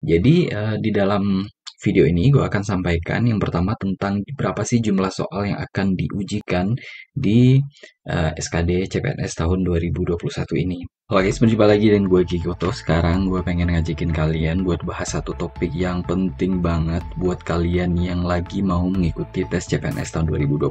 Jadi di dalam video ini gue akan sampaikan yang pertama tentang berapa sih jumlah soal yang akan diujikan di SKD CPNS tahun 2021 ini. Halo guys, berjumpa lagi dengan gue Kikoto. Sekarang gue pengen ngajakin kalian buat bahas satu topik yang penting banget buat kalian yang lagi mau mengikuti tes CPNS tahun 2021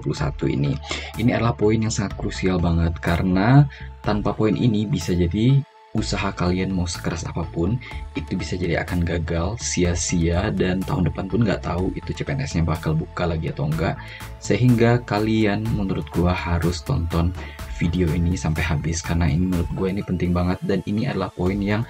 ini. Ini adalah poin yang sangat krusial banget karena tanpa poin ini bisa jadi usaha kalian mau sekeras apapun itu bisa jadi akan gagal, sia-sia, dan tahun depan pun nggak tahu itu CPNS-nya bakal buka lagi atau enggak. Sehingga kalian menurut gua harus tonton video ini sampai habis karena ini menurut gua ini penting banget dan ini adalah poin yang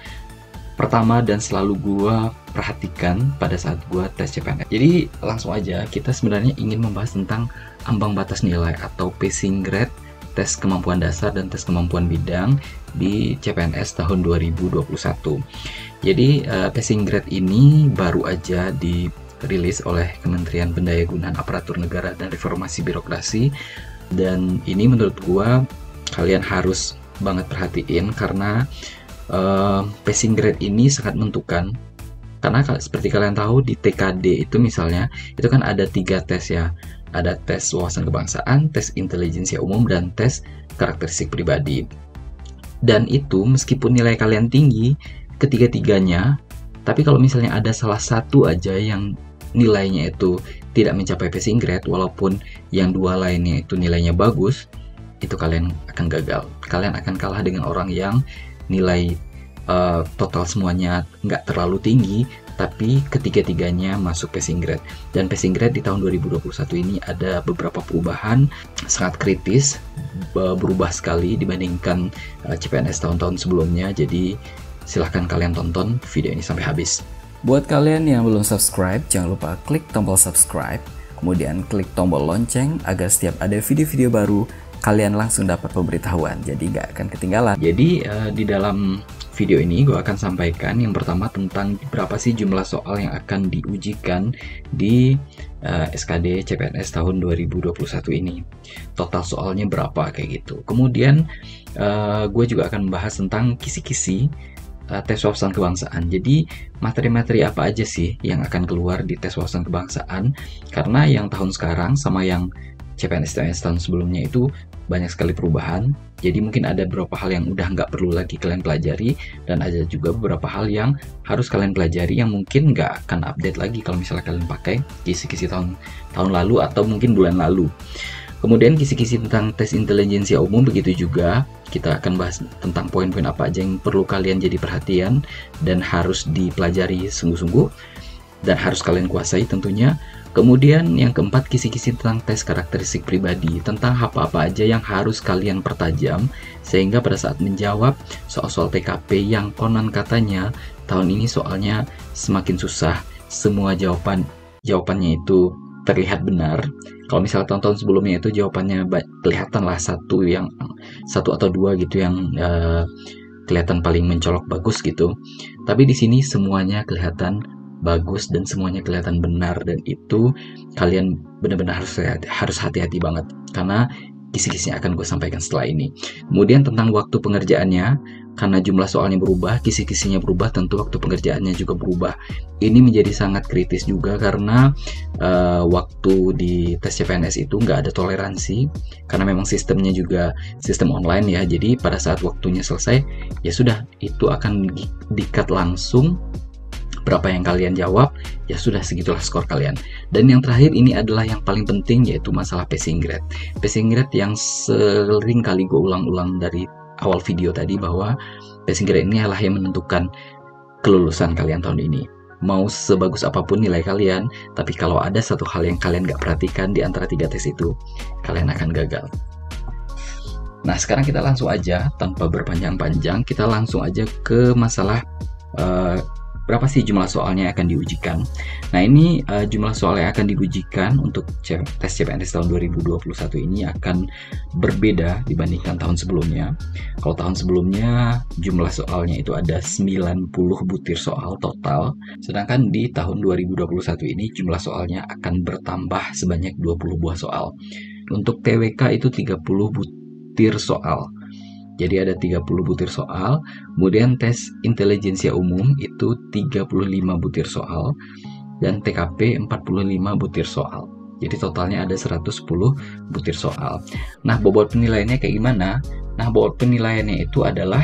pertama dan selalu gua perhatikan pada saat gua tes CPNS. Jadi langsung aja kita sebenarnya ingin membahas tentang ambang batas nilai atau passing grade tes kemampuan dasar dan tes kemampuan bidang di CPNS tahun 2021. Jadi passing grade ini baru aja dirilis oleh Kementerian Pendayagunaan Aparatur Negara dan Reformasi Birokrasi, dan ini menurut gua kalian harus banget perhatiin karena passing grade ini sangat menentukan. Karena seperti kalian tahu di TKD itu misalnya itu kan ada 3 tes ya. Ada tes wawasan kebangsaan, tes intelijensia umum, dan tes karakteristik pribadi. Dan itu meskipun nilai kalian tinggi ketiga-tiganya, tapi kalau misalnya ada salah satu aja yang nilainya itu tidak mencapai passing grade walaupun yang dua lainnya itu nilainya bagus, itu kalian akan gagal. Kalian akan kalah dengan orang yang nilai total semuanya nggak terlalu tinggi tapi ketiga-tiganya masuk passing grade. Dan passing grade di tahun 2021 ini ada beberapa perubahan sangat kritis, berubah sekali dibandingkan CPNS tahun-tahun sebelumnya. Jadi silahkan kalian tonton video ini sampai habis. Buat kalian yang belum subscribe, jangan lupa klik tombol subscribe, kemudian klik tombol lonceng agar setiap ada video-video baru kalian langsung dapat pemberitahuan, jadi nggak akan ketinggalan. Jadi di dalam video ini gue akan sampaikan yang pertama tentang berapa sih jumlah soal yang akan diujikan di SKD CPNS tahun 2021 ini. Total soalnya berapa kayak gitu. Kemudian gue juga akan membahas tentang kisi-kisi tes wawasan kebangsaan. Jadi materi-materi apa aja sih yang akan keluar di tes wawasan kebangsaan, karena yang tahun sekarang sama yang CPNS tahun sebelumnya itu banyak sekali perubahan. Jadi mungkin ada beberapa hal yang udah nggak perlu lagi kalian pelajari, dan ada juga beberapa hal yang harus kalian pelajari yang mungkin nggak akan update lagi kalau misalnya kalian pakai kisi-kisi tahun lalu atau mungkin bulan lalu. Kemudian kisi-kisi tentang tes intelijensia umum begitu juga. Kita akan bahas tentang poin-poin apa aja yang perlu kalian jadi perhatian dan harus dipelajari sungguh-sungguh dan harus kalian kuasai tentunya. Kemudian yang keempat, kisi-kisi tentang tes karakteristik pribadi, tentang apa-apa aja yang harus kalian pertajam sehingga pada saat menjawab soal-soal TKP yang konon katanya tahun ini soalnya semakin susah, semua jawabannya itu terlihat benar. Kalau misalnya tahun-tahun sebelumnya itu jawabannya kelihatanlah satu atau dua gitu yang kelihatan paling mencolok bagus gitu. Tapi di sini semuanya kelihatan bagus dan semuanya kelihatan benar, dan itu kalian benar-benar harus hati-hati banget karena kisi-kisinya akan gue sampaikan setelah ini. Kemudian tentang waktu pengerjaannya, karena jumlah soalnya berubah, kisi-kisinya berubah, tentu waktu pengerjaannya juga berubah. Ini menjadi sangat kritis juga karena waktu di tes CPNS itu nggak ada toleransi karena memang sistemnya juga sistem online ya. Jadi pada saat waktunya selesai ya sudah, itu akan di-cut langsung. Berapa yang kalian jawab, ya sudah segitulah skor kalian. Dan yang terakhir ini adalah yang paling penting, yaitu masalah passing grade. Passing grade yang sering kali gue ulang-ulang dari awal video tadi, bahwa passing grade ini adalah yang menentukan kelulusan kalian tahun ini. Mau sebagus apapun nilai kalian, tapi kalau ada satu hal yang kalian gak perhatikan di antara 3 tes itu, kalian akan gagal. Nah sekarang kita langsung aja, tanpa berpanjang-panjang, kita langsung aja ke masalah berapa sih jumlah soalnya yang akan diujikan. Nah ini jumlah soal yang akan diujikan untuk tes CPNS tahun 2021 ini akan berbeda dibandingkan tahun sebelumnya. Kalau tahun sebelumnya jumlah soalnya itu ada 90 butir soal total, sedangkan di tahun 2021 ini jumlah soalnya akan bertambah sebanyak 20 buah soal. Untuk TWK itu 30 butir soal. Jadi ada 30 butir soal, kemudian tes intelijensia umum itu 35 butir soal, dan TKP 45 butir soal. Jadi totalnya ada 110 butir soal. Nah, bobot penilaiannya kayak gimana? Nah, bobot penilaiannya itu adalah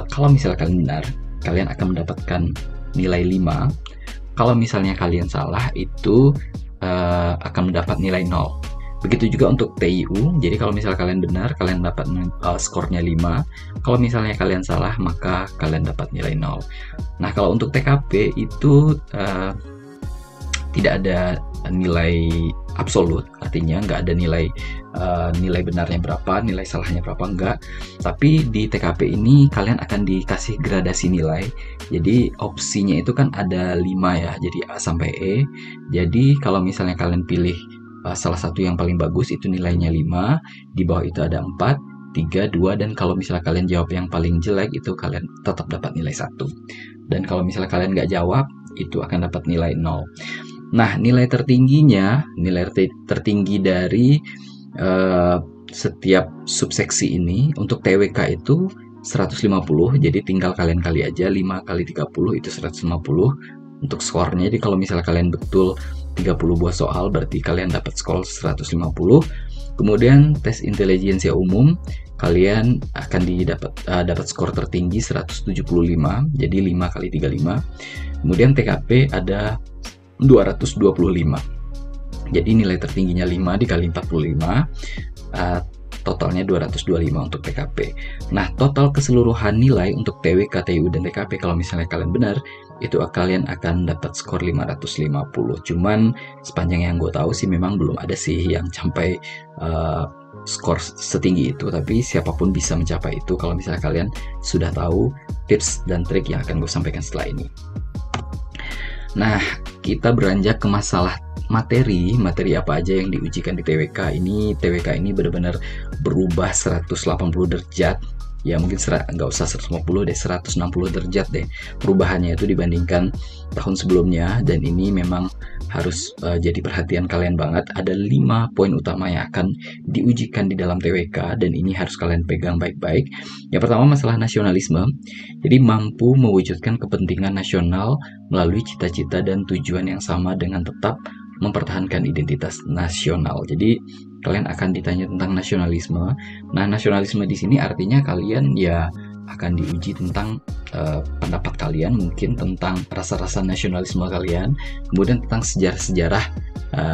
kalau misalnya kalian benar, kalian akan mendapatkan nilai 5. Kalau misalnya kalian salah, itu akan mendapat nilai 0. Begitu juga untuk TIU, jadi kalau misalnya kalian benar, kalian dapat skornya 5. Kalau misalnya kalian salah, maka kalian dapat nilai 0. Nah, kalau untuk TKP itu tidak ada nilai absolut, artinya nggak ada nilai benarnya berapa, nilai salahnya berapa, enggak. Tapi di TKP ini kalian akan dikasih gradasi nilai. Jadi opsinya itu kan ada 5 ya, jadi A sampai E. Jadi kalau misalnya kalian pilih salah satu yang paling bagus, itu nilainya 5, di bawah itu ada 4, 3, 2, dan kalau misalnya kalian jawab yang paling jelek, itu kalian tetap dapat nilai 1. Dan kalau misalnya kalian nggak jawab, itu akan dapat nilai 0. Nah, nilai tertinggi dari setiap subseksi ini untuk TWK itu 150, jadi tinggal kalian kali aja, 5 kali 30 itu 150 untuk skornya. Jadi kalau misalnya kalian betul 30 buah soal, berarti kalian dapat skor 150. Kemudian tes intelijensia umum, kalian akan dapat skor tertinggi 175, jadi 5 kali 35. Kemudian TKP ada 225. Jadi nilai tertingginya 5 dikali 45, totalnya 225 untuk TKP. Nah, total keseluruhan nilai untuk TWK, TIU, dan TKP kalau misalnya kalian benar, itu kalian akan dapat skor 550. Cuman sepanjang yang gue tahu sih memang belum ada sih yang sampai skor setinggi itu, tapi siapapun bisa mencapai itu kalau misalnya kalian sudah tahu tips dan trik yang akan gue sampaikan setelah ini. Nah, kita beranjak ke masalah materi apa aja yang diujikan di TWK ini. TWK ini benar-benar berubah 180 derajat. Ya mungkin nggak usah 150 deh, 160 derajat deh perubahannya itu dibandingkan tahun sebelumnya. Dan ini memang harus jadi perhatian kalian banget. Ada 5 poin utama yang akan diujikan di dalam TWK, dan ini harus kalian pegang baik-baik. Yang pertama, masalah nasionalisme. Jadi mampu mewujudkan kepentingan nasional melalui cita-cita dan tujuan yang sama dengan tetap mempertahankan identitas nasional. Jadi kalian akan ditanya tentang nasionalisme. Nah, nasionalisme di sini artinya kalian ya akan diuji tentang pendapat kalian, mungkin tentang rasa-rasa nasionalisme kalian, kemudian tentang sejarah-sejarah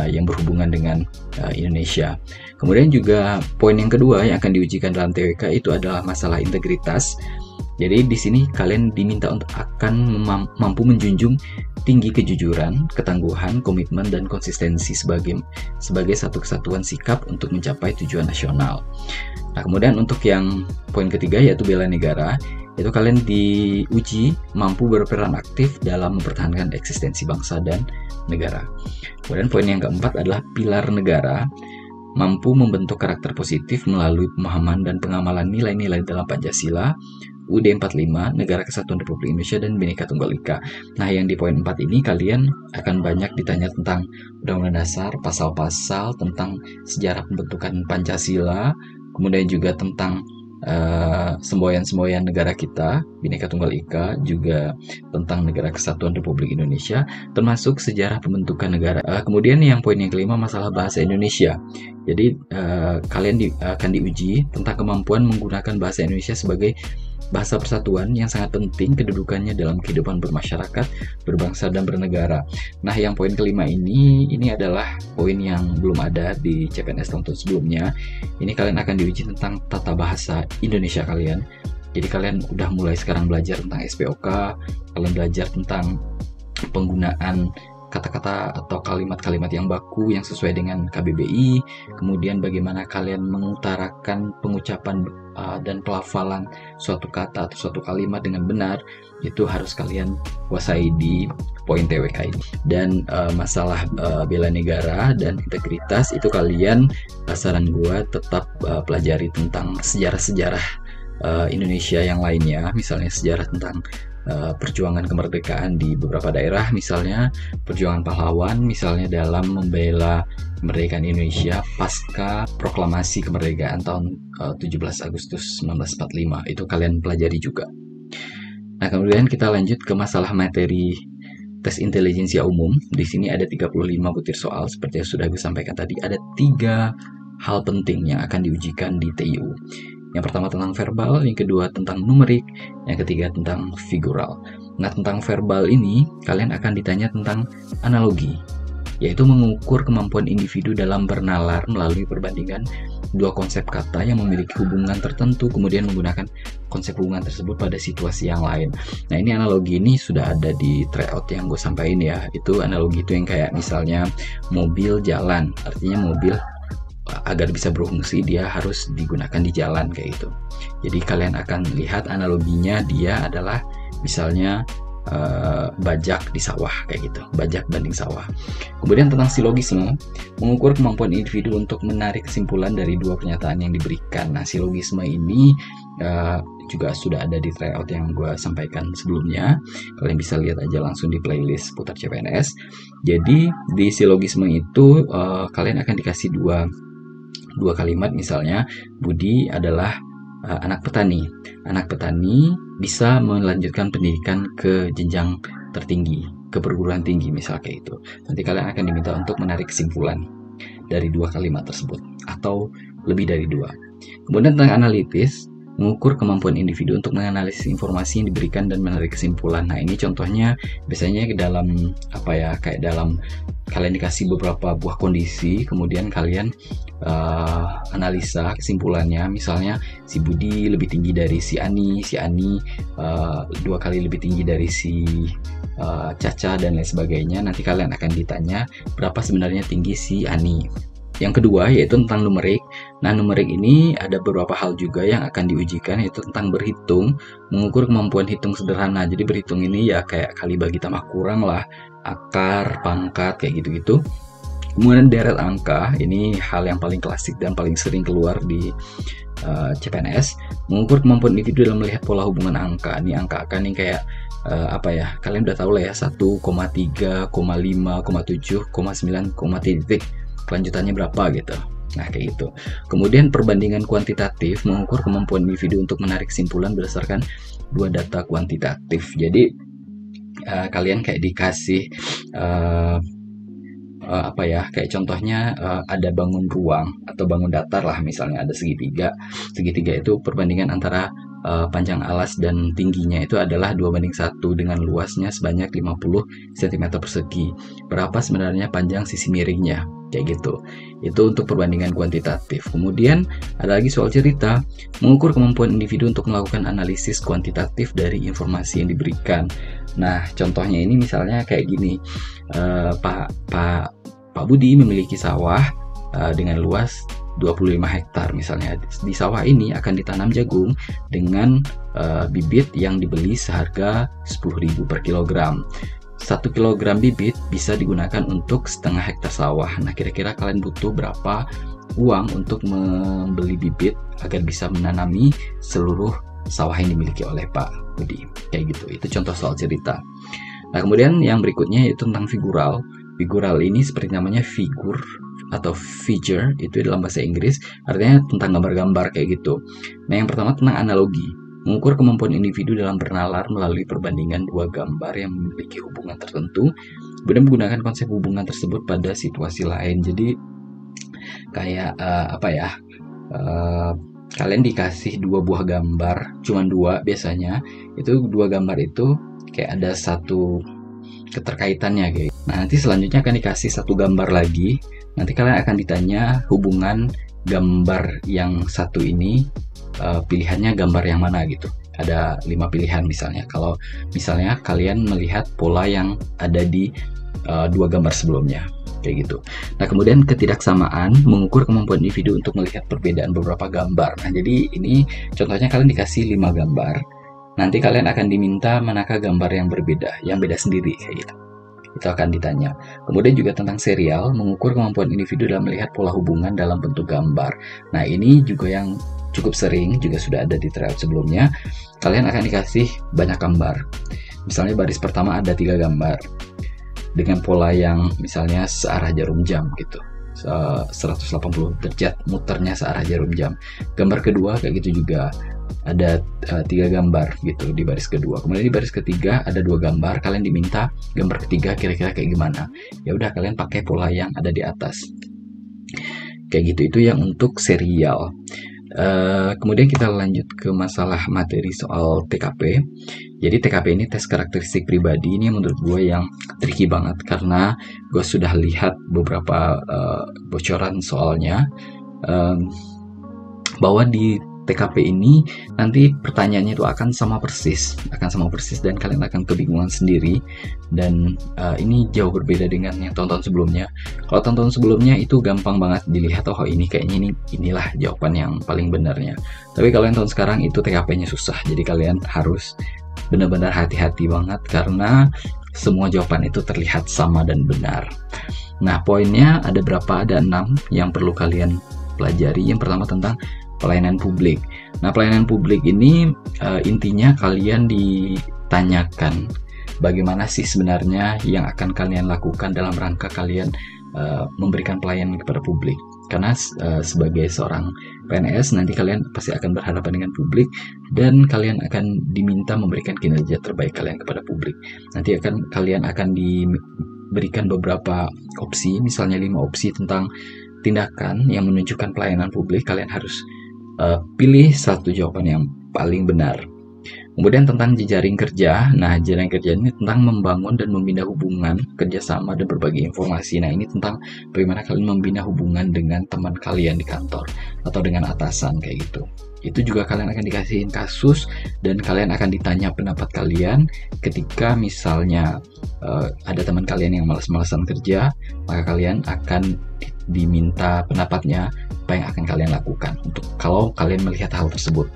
yang berhubungan dengan Indonesia. Kemudian juga poin yang kedua yang akan diujikan dalam TWK itu adalah masalah integritas. Jadi di sini kalian diminta untuk akan mampu menjunjung tinggi kejujuran, ketangguhan, komitmen, dan konsistensi sebagai satu kesatuan sikap untuk mencapai tujuan nasional. Nah, kemudian untuk yang poin ketiga yaitu bela negara, itu kalian diuji mampu berperan aktif dalam mempertahankan eksistensi bangsa dan negara. Kemudian poin yang keempat adalah pilar negara, mampu membentuk karakter positif melalui pemahaman dan pengamalan nilai-nilai dalam Pancasila, UUD 45, Negara Kesatuan Republik Indonesia, dan Bhinneka Tunggal Ika. Nah, yang di poin 4 ini kalian akan banyak ditanya tentang Undang-Undang Dasar, pasal-pasal tentang sejarah pembentukan Pancasila, kemudian juga tentang semboyan-semboyan negara kita, Bhinneka Tunggal Ika, juga tentang Negara Kesatuan Republik Indonesia, termasuk sejarah pembentukan negara. Kemudian yang poin yang kelima, masalah bahasa Indonesia. Jadi kalian akan diuji tentang kemampuan menggunakan bahasa Indonesia sebagai bahasa persatuan yang sangat penting kedudukannya dalam kehidupan bermasyarakat, berbangsa, dan bernegara. Nah, yang poin kelima ini adalah poin yang belum ada di CPNS tahun sebelumnya. Ini kalian akan diuji tentang tata bahasa Indonesia kalian. Jadi kalian udah mulai sekarang belajar tentang SPOK, kalian belajar tentang penggunaan kata-kata atau kalimat-kalimat yang baku yang sesuai dengan KBBI, kemudian bagaimana kalian mengutarakan pengucapan dan pelafalan suatu kata atau suatu kalimat dengan benar, itu harus kalian kuasai di poin TWK ini. Dan masalah bela negara dan integritas itu kalian, saran gue tetap pelajari tentang sejarah-sejarah Indonesia yang lainnya, misalnya sejarah tentang perjuangan kemerdekaan di beberapa daerah, misalnya perjuangan pahlawan, misalnya dalam membela kemerdekaan Indonesia pasca proklamasi kemerdekaan tahun 17 Agustus 1945. Itu kalian pelajari juga. Nah, kemudian kita lanjut ke masalah materi tes intelijensia umum. Di sini ada 35 butir soal. Seperti yang sudah gue sampaikan tadi, ada 3 hal penting yang akan diujikan di TIU. Yang pertama tentang verbal, yang kedua tentang numerik, yang ketiga tentang figural. Nah, tentang verbal ini kalian akan ditanya tentang analogi, yaitu mengukur kemampuan individu dalam bernalar melalui perbandingan dua konsep kata yang memiliki hubungan tertentu, kemudian menggunakan konsep hubungan tersebut pada situasi yang lain. Nah, ini analogi ini sudah ada di tryout yang gue sampaikan ya. Itu analogi itu yang kayak misalnya mobil jalan, artinya mobil agar bisa berfungsi dia harus digunakan di jalan kayak gitu. Jadi kalian akan lihat analoginya dia adalah misalnya bajak di sawah kayak gitu, bajak banding sawah. Kemudian tentang silogisme, mengukur kemampuan individu untuk menarik kesimpulan dari dua pernyataan yang diberikan. Nah, silogisme ini juga sudah ada di tryout yang gue sampaikan sebelumnya. Kalian bisa lihat aja langsung di playlist Putar CPNS. Jadi di silogisme itu kalian akan dikasih dua kalimat, misalnya Budi adalah anak petani. Anak petani bisa melanjutkan pendidikan ke jenjang tertinggi, ke perguruan tinggi, misal kayak itu. Nanti kalian akan diminta untuk menarik kesimpulan dari dua kalimat tersebut, atau lebih dari dua. Kemudian tentang analitis, mengukur kemampuan individu untuk menganalisis informasi yang diberikan dan menarik kesimpulan. Nah, ini contohnya biasanya dalam kayak dalam kalian dikasih beberapa buah kondisi, kemudian kalian analisa kesimpulannya. Misalnya si Budi lebih tinggi dari si Ani 2 kali lebih tinggi dari si Caca dan lain sebagainya. Nanti kalian akan ditanya berapa sebenarnya tinggi si Ani. Yang kedua yaitu tentang numerik. Nah, numerik ini ada beberapa hal juga yang akan diujikan, yaitu tentang berhitung, mengukur kemampuan hitung sederhana. Jadi berhitung ini ya kayak kali bagi tambah kurang lah, akar, pangkat, kayak gitu-gitu. Kemudian deret angka, ini hal yang paling klasik dan paling sering keluar di CPNS. Mengukur kemampuan individu dalam melihat pola hubungan angka. Ini angka-angka nih kayak kalian udah tahu lah ya, 1,3, 5, 7, 9, titik. Kelanjutannya berapa gitu. Nah, kayak gitu. Kemudian perbandingan kuantitatif, mengukur kemampuan individu untuk menarik kesimpulan berdasarkan dua data kuantitatif. Jadi kalian kayak dikasih kayak contohnya ada bangun ruang atau bangun datar lah, misalnya ada segitiga. Segitiga itu perbandingan antara panjang alas dan tingginya itu adalah 2:1 dengan luasnya sebanyak 50 cm persegi. Berapa sebenarnya panjang sisi miringnya? Kayak gitu. Itu untuk perbandingan kuantitatif. Kemudian ada lagi soal cerita, mengukur kemampuan individu untuk melakukan analisis kuantitatif dari informasi yang diberikan. Nah, contohnya ini misalnya kayak gini. Pak Budi memiliki sawah dengan luas 25 hektar misalnya. Di sawah ini akan ditanam jagung dengan bibit yang dibeli seharga 10.000 per kilogram. 1 kilogram bibit bisa digunakan untuk setengah hektar sawah. Nah, kira-kira kalian butuh berapa uang untuk membeli bibit agar bisa menanami seluruh sawah yang dimiliki oleh Pak Budi? Kayak gitu. Itu contoh soal cerita. Nah, kemudian yang berikutnya yaitu tentang figural. Figural ini seperti namanya figur atau feature, itu dalam bahasa Inggris, artinya tentang gambar-gambar kayak gitu. Nah, yang pertama tentang analogi, mengukur kemampuan individu dalam bernalar melalui perbandingan dua gambar yang memiliki hubungan tertentu, kemudian menggunakan konsep hubungan tersebut pada situasi lain. Jadi kayak kalian dikasih dua buah gambar, cuman dua biasanya, itu dua gambar itu kayak ada satu keterkaitannya kayak. Nah, nanti selanjutnya akan dikasih satu gambar lagi. Nanti kalian akan ditanya hubungan gambar yang satu ini, pilihannya gambar yang mana gitu. Ada 5 pilihan misalnya. Kalau misalnya kalian melihat pola yang ada di dua gambar sebelumnya, kayak gitu. Nah, kemudian ketidaksamaan, mengukur kemampuan individu untuk melihat perbedaan beberapa gambar. Nah, jadi ini contohnya kalian dikasih 5 gambar. Nanti kalian akan diminta manakah gambar yang berbeda, yang beda sendiri kayak gitu. Itu akan ditanya. Kemudian juga tentang serial, mengukur kemampuan individu dalam melihat pola hubungan dalam bentuk gambar. Nah, ini juga yang cukup sering, juga sudah ada di tryout sebelumnya. Kalian akan dikasih banyak gambar. Misalnya baris pertama ada 3 gambar dengan pola yang misalnya searah jarum jam gitu, 180 derajat muternya searah jarum jam. Gambar kedua kayak gitu juga ada 3 gambar gitu di baris kedua. Kemudian di baris ketiga ada 2 gambar. Kalian diminta gambar ketiga kira-kira kayak gimana. Ya udah, kalian pakai pola yang ada di atas. Kayak gitu, itu yang untuk serial. Kemudian kita lanjut ke masalah materi soal TKP. Jadi TKP ini tes karakteristik pribadi, ini menurut gue yang tricky banget karena gue sudah lihat beberapa bocoran soalnya, bahwa di TKP ini nanti pertanyaannya itu akan sama persis dan kalian akan kebingungan sendiri, dan ini jauh berbeda dengan yang tahun-tahun sebelumnya. Kalau tahun-tahun sebelumnya itu gampang banget dilihat, oh ini kayaknya inilah jawaban yang paling benarnya. Tapi kalau yang tahun sekarang itu TKP-nya susah, jadi kalian harus benar-benar hati-hati banget karena semua jawaban itu terlihat sama dan benar. Nah, poinnya ada berapa? Ada 6 yang perlu kalian pelajari. Yang pertama tentang pelayanan publik. Nah, pelayanan publik ini intinya kalian ditanyakan bagaimana sih sebenarnya yang akan kalian lakukan dalam rangka kalian memberikan pelayanan kepada publik. Karena sebagai seorang PNS nanti kalian pasti akan berhadapan dengan publik dan kalian akan diminta memberikan kinerja terbaik kalian kepada publik. Nanti kalian akan diberikan beberapa opsi, misalnya 5 opsi tentang tindakan yang menunjukkan pelayanan publik. Kalian harus pilih satu jawaban yang paling benar. Kemudian tentang jejaring kerja. Nah, jejaring kerja ini tentang membangun dan membina hubungan kerjasama dan berbagi informasi. Nah, ini tentang bagaimana kalian membina hubungan dengan teman kalian di kantor atau dengan atasan kayak gitu. Itu juga kalian akan dikasihin kasus dan kalian akan ditanya pendapat kalian ketika misalnya ada teman kalian yang malas-malasan kerja, maka kalian akan diminta pendapatnya apa yang akan kalian lakukan untuk kalau kalian melihat hal tersebut.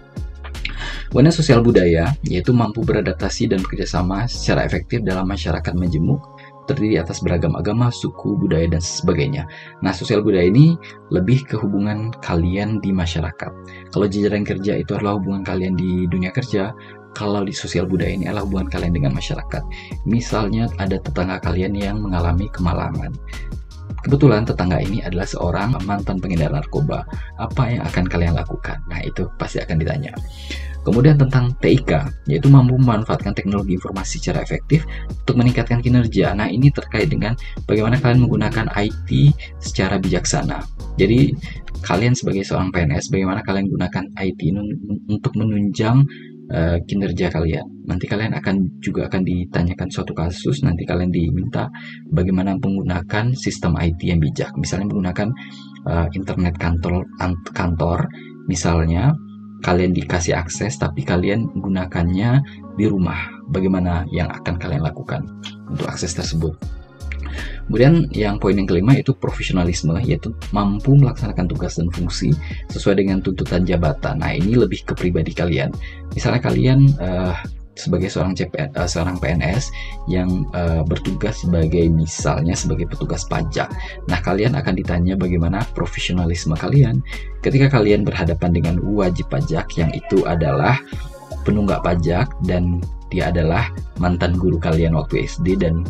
Kemudian sosial budaya, yaitu mampu beradaptasi dan bekerjasama secara efektif dalam masyarakat majemuk, terdiri atas beragam agama, suku, budaya, dan sebagainya. Nah, sosial budaya ini lebih ke hubungan kalian di masyarakat. Kalau jejaring kerja itu adalah hubungan kalian di dunia kerja, kalau di sosial budaya ini adalah hubungan kalian dengan masyarakat. Misalnya ada tetangga kalian yang mengalami kemalangan. Kebetulan tetangga ini adalah seorang mantan pengedar narkoba. Apa yang akan kalian lakukan? Nah, itu pasti akan ditanya. Kemudian tentang TIK, yaitu mampu memanfaatkan teknologi informasi secara efektif untuk meningkatkan kinerja. Nah, ini terkait dengan bagaimana kalian menggunakan IT secara bijaksana. Jadi, kalian sebagai seorang PNS, bagaimana kalian gunakan IT untuk menunjang kinerja kalian. Nanti kalian juga akan ditanyakan suatu kasus, nanti kalian diminta bagaimana menggunakan sistem IT yang bijak. Misalnya menggunakan internet kantor, misalnya kalian dikasih akses tapi kalian menggunakannya di rumah. Bagaimana yang akan kalian lakukan untuk akses tersebut? Kemudian yang poin yang kelima itu profesionalisme, yaitu mampu melaksanakan tugas dan fungsi sesuai dengan tuntutan jabatan. Nah, ini lebih ke pribadi kalian. Misalnya kalian sebagai seorang PNS yang bertugas sebagai petugas pajak. Nah, kalian akan ditanya bagaimana profesionalisme kalian ketika kalian berhadapan dengan wajib pajak yang itu adalah penunggak pajak dan dia adalah mantan guru kalian waktu SD dan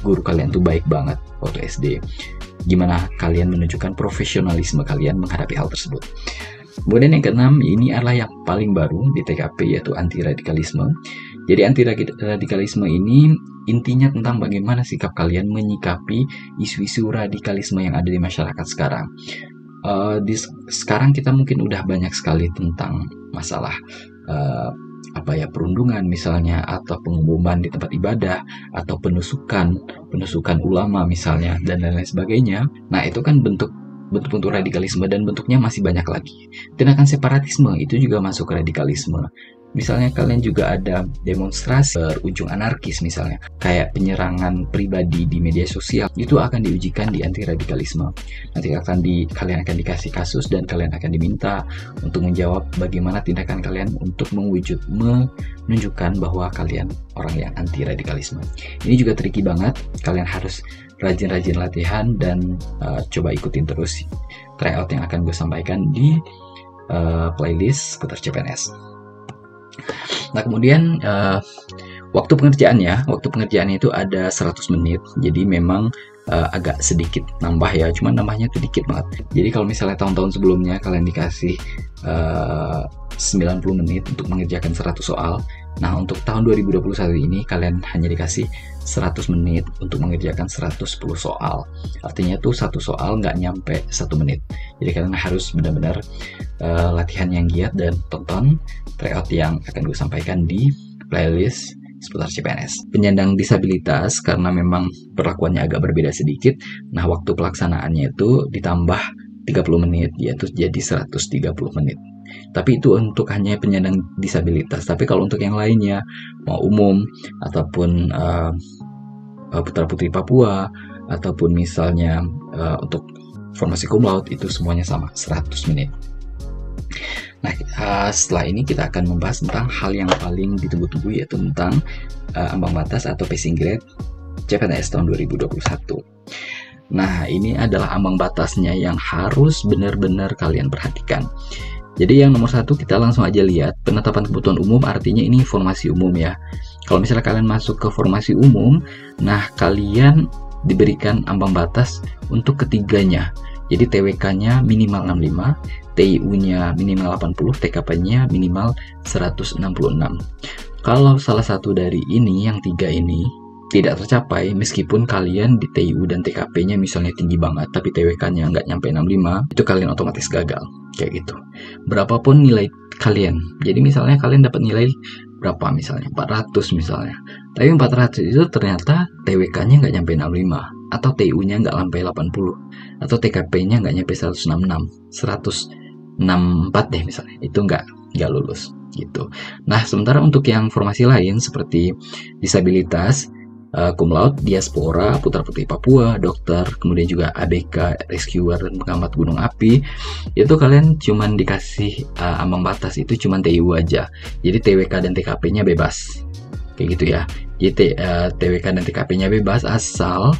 guru kalian tuh baik banget waktu SD. Gimana kalian menunjukkan profesionalisme kalian menghadapi hal tersebut? Kemudian yang keenam, ini adalah yang paling baru di TKP, yaitu anti-radikalisme. Jadi anti-radikalisme ini intinya tentang bagaimana sikap kalian menyikapi isu-isu radikalisme yang ada di masyarakat sekarang. Sekarang kita mungkin udah banyak sekali tentang masalah perundungan misalnya, atau pengumuman di tempat ibadah, atau penusukan ulama misalnya, dan lain-lain sebagainya. Nah, itu kan bentuk radikalisme dan bentuknya masih banyak lagi. Tindakan separatisme itu juga masuk ke radikalisme. Misalnya kalian juga ada demonstrasi berujung anarkis misalnya, kayak penyerangan pribadi di media sosial, itu akan diujikan di anti-radikalisme. Nanti kalian akan dikasih kasus dan kalian akan diminta untuk menjawab bagaimana tindakan kalian untuk menunjukkan bahwa kalian orang yang anti-radikalisme. Ini juga tricky banget, kalian harus rajin-rajin latihan dan coba ikutin terus tryout yang akan gue sampaikan di playlist seputar CPNS. Nah, kemudian waktu pengerjaannya itu ada 100 menit. Jadi memang agak sedikit nambah ya, cuman nambahnya tuh dikit banget. Jadi kalau misalnya tahun-tahun sebelumnya kalian dikasih 90 menit untuk mengerjakan 100 soal. Nah, untuk tahun 2021 ini kalian hanya dikasih 100 menit untuk mengerjakan 110 soal. Artinya tuh satu soal nggak nyampe 1 menit. Jadi kalian harus benar-benar latihan yang giat dan tonton tryout yang akan gue sampaikan di playlist seputar CPNS. Penyandang disabilitas karena memang perlakuannya agak berbeda sedikit. Nah, waktu pelaksanaannya itu ditambah 30 menit, yaitu jadi 130 menit. Tapi itu untuk hanya penyandang disabilitas. Tapi kalau untuk yang lainnya, mau umum ataupun putra putri Papua ataupun misalnya untuk formasi cum laude, itu semuanya sama 100 menit. Nah, setelah ini kita akan membahas tentang hal yang paling ditunggu-tunggu, yaitu tentang ambang batas atau passing grade CPNS tahun 2021. Nah, ini adalah ambang batasnya yang harus benar-benar kalian perhatikan. Jadi yang nomor 1 kita langsung aja lihat penetapan kebutuhan umum, artinya ini formasi umum ya. Kalau misalnya kalian masuk ke formasi umum, nah kalian diberikan ambang batas untuk ketiganya. Jadi TWK-nya minimal 65, TIU-nya minimal 80, TKP-nya minimal 166. Kalau salah satu dari ini, yang 3 ini, tidak tercapai, meskipun kalian di TIU dan TKP-nya misalnya tinggi banget, tapi TWK-nya nggak nyampe 65, itu kalian otomatis gagal. Kayak gitu. Berapapun nilai kalian. Jadi misalnya kalian dapat nilai berapa misalnya? 400 misalnya. Tapi 400 itu ternyata TWK-nya nggak nyampe 65. Atau TIU-nya nggak sampai 80. Atau TKP-nya nggak nyampe 166. 164 deh misalnya. Itu nggak lulus. Gitu. Nah, sementara untuk yang formasi lain seperti disabilitas, cum laude, diaspora, putra putri Papua, dokter, kemudian juga ABK, rescuer dan pengamat gunung api, itu kalian cuman dikasih ambang batas itu cuman TIU aja. Jadi TWK dan TKP-nya bebas. Kayak gitu ya. Jadi TWK dan TKP-nya bebas asal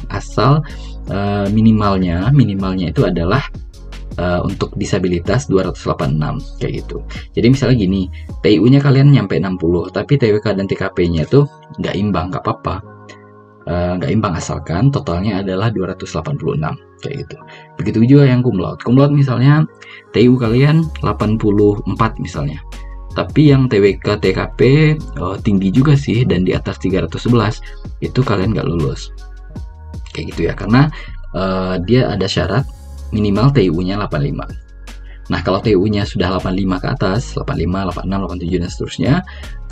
minimalnya itu adalah untuk disabilitas 286 kayak gitu. Jadi misalnya gini, TIU-nya kalian nyampe 60, tapi TWK dan TKP-nya tuh nggak imbang, nggak apa-apa. Nggak imbang asalkan totalnya adalah 286 kayak gitu. Begitu juga yang cum laude. Cum laude misalnya TIU kalian 84 misalnya. Tapi yang TWK TKP tinggi juga sih dan di atas 311, itu kalian nggak lulus. Kayak gitu ya, karena dia ada syarat minimal TIU-nya 85. Nah, kalau TIU-nya sudah 85 ke atas, 85, 86, 87 dan seterusnya,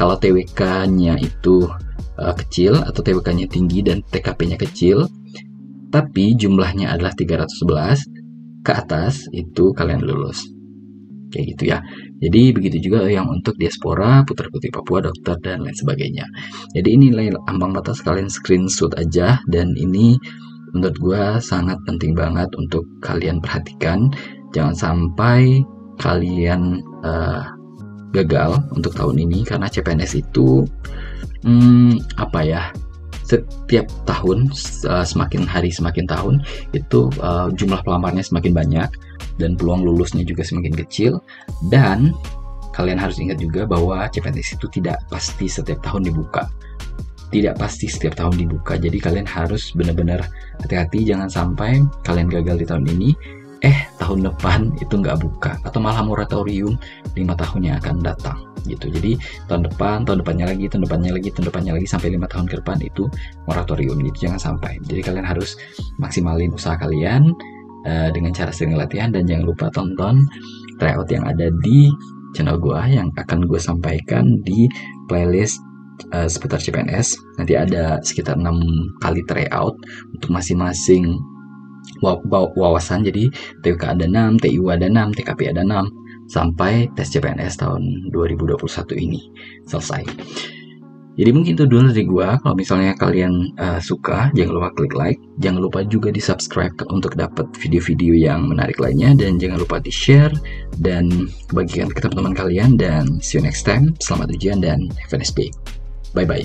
kalau TWK-nya itu kecil atau TWK-nya tinggi dan TKP-nya kecil, tapi jumlahnya adalah 311 ke atas, itu kalian lulus. Kayak gitu ya. Jadi begitu juga yang untuk diaspora, putra putri Papua, dokter dan lain sebagainya. Jadi ini ambang batas, kalian screenshot aja, dan ini menurut gue sangat penting banget untuk kalian perhatikan. Jangan sampai kalian gagal untuk tahun ini, karena CPNS itu setiap tahun, semakin hari semakin tahun itu jumlah pelamarnya semakin banyak dan peluang lulusnya juga semakin kecil. Dan kalian harus ingat juga bahwa CPNS itu tidak pasti setiap tahun dibuka. Jadi kalian harus benar-benar hati-hati, jangan sampai kalian gagal di tahun ini, tahun depan itu nggak buka, atau malah moratorium 5 tahun yang akan datang gitu. Jadi tahun depannya lagi sampai 5 tahun ke depan itu moratorium, gitu. Jangan sampai. Jadi kalian harus maksimalin usaha kalian dengan cara sering latihan, dan jangan lupa tonton tryout yang ada di channel gua yang akan gue sampaikan di playlist seputar CPNS. Nanti ada sekitar 6 kali tryout untuk masing-masing wawasan. Jadi TWK ada 6, TIU ada 6, TKP ada 6, sampai tes CPNS tahun 2021 ini selesai. Jadi mungkin itu dulu dari gua. Kalau misalnya kalian suka, jangan lupa klik like, jangan lupa juga di subscribe untuk dapat video-video yang menarik lainnya, dan jangan lupa di share dan bagikan ke teman-teman kalian. Dan see you next time. Selamat ujian dan have a nice day. Bye bye.